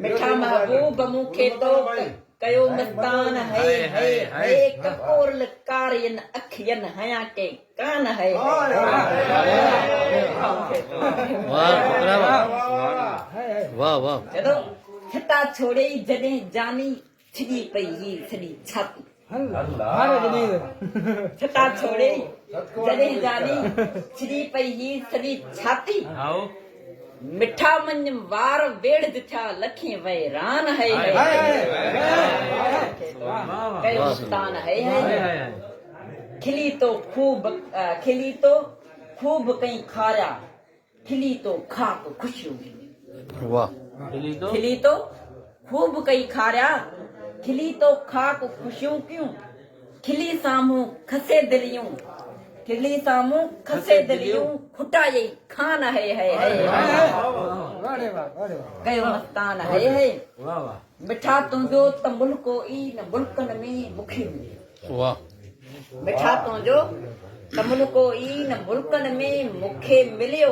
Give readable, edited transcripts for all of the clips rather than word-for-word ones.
मिठा महबूब मुखे तो कयो मस्तान है कपूर कारियन अखियन हया के कान है वाह वाह जदो छता छोड़े जने जानी छिड़ी पई ही सड़ी छाती छता छोड़े जने जानी छिड़ी पई ही सड़ी छाती मिठा मन वार वेड़ दिथा लखी वैरान है कयो मस्तान है खिली तो खूब कई खारा खिली तो खाक खुशियों वाह खिली तो खूब कई खारा खिली तो खाक खुशियों क्यों खिली सामू खसे दिलियों खिली सामू खसे दिलियों खुटा ये खान है कयो मस्तान है मिठा तुंजो त मुल्को ई न मुल्कन में मुखे मिलियो वाह मिठा तुंजो त मुल्को ई न मुल्कन में मुखे मिलियो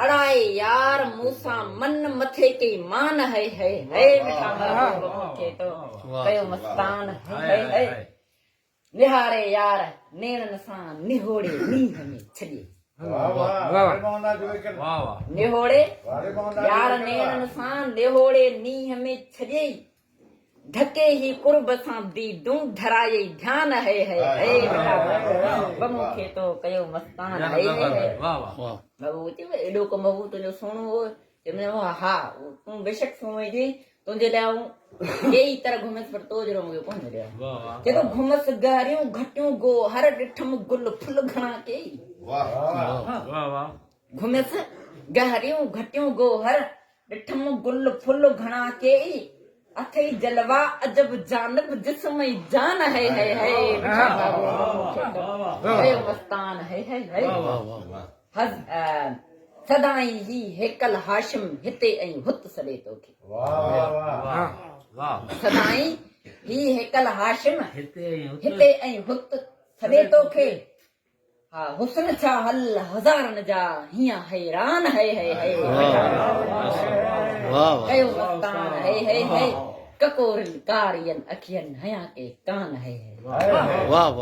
अड़ाए यार मूसा मन मथे के मान है मिठा मुखे तो कयो मस्तान है निहारे यार नेणन सां निहोड़े नींह में छॾे निहोड़े यार नेणन सां निहोड़े नींह में छॾे ढके ही कुर्ब सां दीदूं धराए ध्यान है बमू खे तो कयो मस्तान है बबू चवे एॾो को बबू तुंहिंजो सुहिणो हो चवंदो हा तूं बेशक सुहिणो हुजे तुंहिंजे लाइ यही तरह घुमस पर तो जरो मुझे कोन मिलियो जेको घुमस गारियूं घटियूं गो हर ॾिठम गुल फुल घणा के घुमस गारियूं घटियूं गो हर ॾिठम गुल फुल घणा के अथई जलवा अजब जानब जिस्म जान है मस्तान है सदाई ही हेकल हाशिम हिते ऐं हुत सॾे तोखे सदाई ही हेकल हाशिम हिते ऐं हुत सॾे तोखे हा हुस्न छा हल हज़ारन जा हीअं हैरान है कयो मस्तान है ककोर कारियन अखियन हया के कान है वाह।